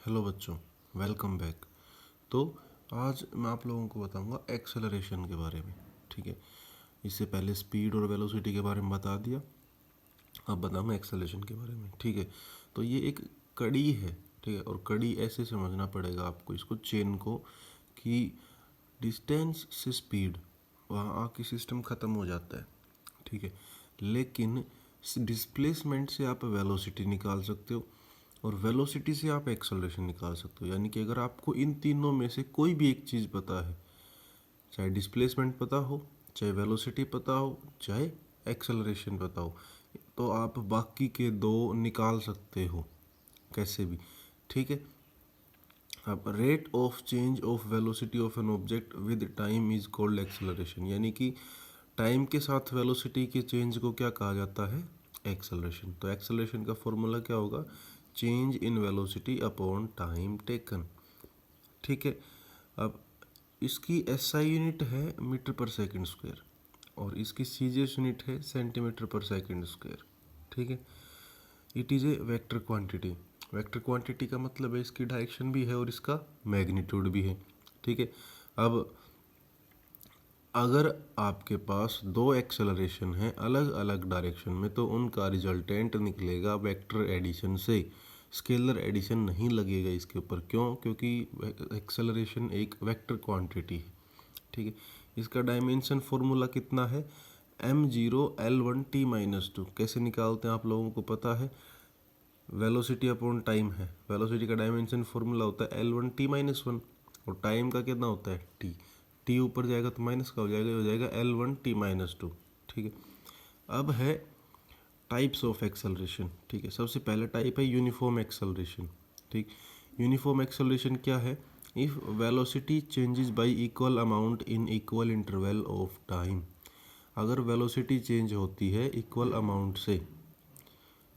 Hello बच्चों, welcome back. तो आज मैं आप लोगों को बताऊंगा एक्सेलरेशन के बारे में। ठीक है, इससे पहले स्पीड और वेलोसिटी के बारे में बता दिया, अब बताऊंगा एक्सेलरेशन के बारे में। ठीक है, तो ये एक कड़ी है। ठीक है, और कड़ी ऐसे समझना पड़ेगा आपको इसको, चेन को, कि डिस्टेंस से स्पीड वहाँ आके सिस्टम ख़त्म हो जाता है। ठीक है, लेकिन डिस्प्लेसमेंट से आप वेलोसिटी निकाल सकते हो और वेलोसिटी से आप एक्सेलरेशन निकाल सकते हो। यानी कि अगर आपको इन तीनों में से कोई भी एक चीज़ पता है, चाहे डिस्प्लेसमेंट पता हो, चाहे वेलोसिटी पता हो, चाहे एक्सेलरेशन पता हो, तो आप बाकी के दो निकाल सकते हो कैसे भी। ठीक है, अब rate of change of velocity of an object with time is called acceleration. यानी कि टाइम के साथ वेलोसिटी के चेंज को क्या कहा जाता है? एक्सेलरेशन। तो एक्सेलरेशन का फॉर्मूला क्या होगा? Change in velocity upon time taken. ठीक है, अब इसकी एसआई यूनिट है मीटर पर सेकंड स्क्वायर और इसकी सीजीएस यूनिट है सेंटीमीटर पर सेकंड स्क्वायर। ठीक है, it is a vector quantity. Vector quantity का मतलब है इसकी डायरेक्शन भी है और इसका मैग्नीट्यूड भी है। ठीक है, अब अगर आपके पास दो एक्सेलरेशन है अलग अलग डायरेक्शन में, तो उनका रिजल्टेंट निकलेगा वेक्टर एडिशन से, स्केलर एडिशन नहीं लगेगा इसके ऊपर। क्यों? क्योंकि एक्सेलरेशन एक वेक्टर क्वांटिटी है। ठीक है, इसका डायमेंशन फॉर्मूला कितना है? m0l1t-2। कैसे निकालते हैं आप लोगों को पता है? वेलोसिटी अपॉन टाइम है। वेलोसिटी का डायमेंशन फॉर्मूला होता है l1t-1 और टाइम का कितना होता है? t। टी ऊपर जाएगा तो माइनस का हो जाएगा, ये हो जाएगा l1t-2। ठीक है, अब है टाइप्स ऑफ एक्सेलरेशन। ठीक है, सबसे पहला टाइप है यूनिफॉर्म एक्सेलरेशन। ठीक, यूनिफॉर्म एक्सेलरेशन क्या है? If velocity changes y equal amount in equal interval of time. अगर वेलोसिटी चेंज होती है इक्वल अमाउंट से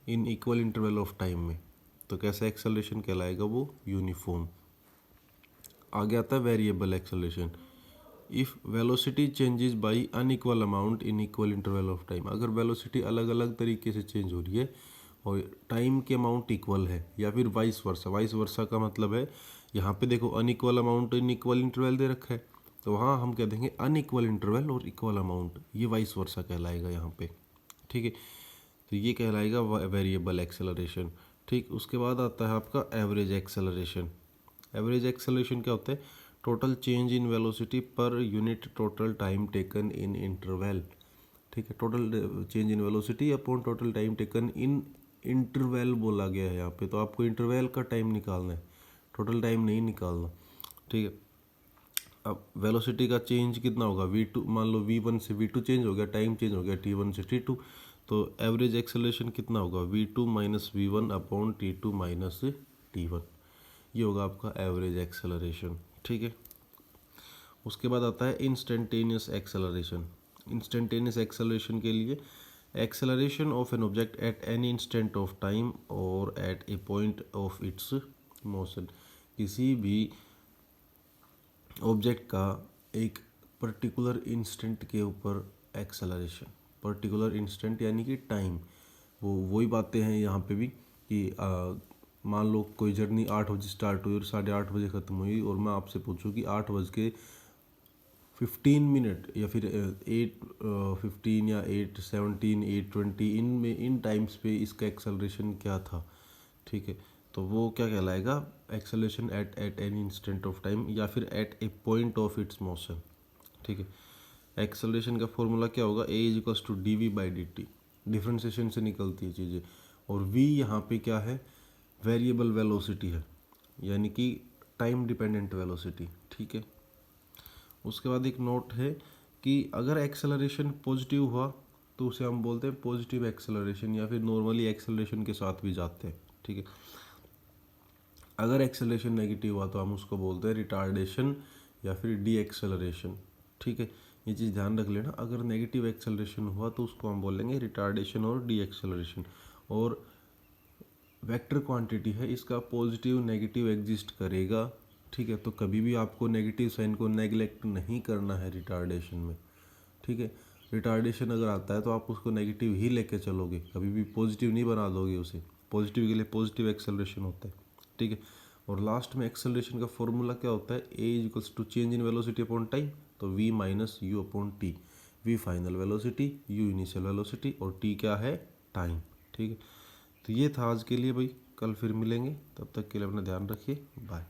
इन इक्वल इंटरवल ऑफ टाइम में, तो कैसा एक्सेलरेशन कहलाएगा? वो यूनिफॉर्म। आगे आता है variable acceleration. If velocity changes by unequal amount in equal interval of time. अगर वेलोसिटी अलग अलग तरीके से चेंज हो रही है और टाइम के अमाउंट इक्वल है, या फिर वाइस वर्सा। वाइस वर्सा का मतलब है, यहाँ पे देखो unequal amount in equal interval दे रखा है, तो वहाँ हम कह देंगे अनइक्वल इंटरवल और इक्वल अमाउंट, ये वाइस वर्सा कहलाएगा यहाँ पे। ठीक है, तो ये कहलाएगा वेरिएबल एक्सेलरेशन। ठीक, उसके बाद आता है आपका एवरेज एक्सेलरेशन। एवरेज एक्सेलरेशन क्या होता है? Total change in velocity per unit total time taken in interval. ठीक है, total change in velocity upon total time taken in interval बोला गया है यहाँ पे, तो आपको इंटरवल का टाइम निकालना है, टोटल टाइम नहीं निकालना। ठीक है, अब वेलोसिटी का चेंज कितना होगा? v2, मान लो v1 से v2 चेंज हो गया, टाइम चेंज हो गया t1 से t2, तो एवरेज एक्सेलरेशन कितना होगा? v2 minus V1 upon t2 minus t1। ये होगा आपका एवरेज एक्सेलरेशन। ठीक है, उसके बाद आता है इंस्टेंटेनियस एक्सेलरेशन। इंस्टेंटेनियस एक्सेलरेशन के लिए acceleration of an object at any instant of time और at a point of its motion. किसी भी ऑब्जेक्ट का एक पर्टिकुलर इंस्टेंट के ऊपर एक्सेलरेशन। पर्टिकुलर इंस्टेंट यानी कि टाइम, वो वही बातें हैं यहाँ पे भी कि मान लो कोई जर्नी 8 बजे स्टार्ट हुई और 8:30 बजे ख़त्म हुई, और मैं आपसे पूछूं कि 8:15 या फिर 8:15 या 8:17, 8:20, इन में इन टाइम्स पे इसका एक्सेलरेशन क्या था? ठीक है, तो वो क्या कहलाएगा? Acceleration at any instant of time या फिर at a point of its motion. ठीक है, एक्सेलरेशन का फॉर्मूला क्या होगा? A is equals to D V by D T. Differentiation से निकलती है चीज़ें, और वी यहाँ पे क्या है? वेरिएबल वेलोसिटी है, यानी कि टाइम डिपेंडेंट वेलोसिटी। ठीक है, उसके बाद एक नोट है कि अगर एक्सेलरेशन पॉजिटिव हुआ तो उसे हम बोलते हैं पॉजिटिव एक्सेलरेशन, या फिर नॉर्मली एक्सेलरेशन के साथ भी जाते हैं। ठीक है, अगर एक्सेलरेशन नेगेटिव हुआ तो हम उसको बोलते हैं रिटार्डेशन या फिर डी एक्सेलरेशन। ठीक है, ये चीज़ ध्यान रख लेना, अगर नेगेटिव एक्सेलरेशन हुआ तो उसको हम बोलेंगे रिटार्डेशन और डी एक्सेलरेशन। और वेक्टर क्वांटिटी है, इसका पॉजिटिव नेगेटिव एग्जिस्ट करेगा। ठीक है, तो कभी भी आपको नेगेटिव साइन को नेगलेक्ट नहीं करना है रिटार्डेशन में। ठीक है, रिटार्डेशन अगर आता है तो आप उसको नेगेटिव ही लेके चलोगे, कभी भी पॉजिटिव नहीं बना दोगे उसे। पॉजिटिव के लिए पॉजिटिव एक्सेलरेशन होता है। ठीक है, और लास्ट में एक्सेलरेशन का फॉर्मूला क्या होता है, A is equals to change in velocity upon time, तो V minus U upon T. V final velocity, U initial velocity और टी क्या है, टाइम। ठीक है, तो ये था आज के लिए भाई, कल फिर मिलेंगे, तब तक के लिए अपना ध्यान रखिए, बाय।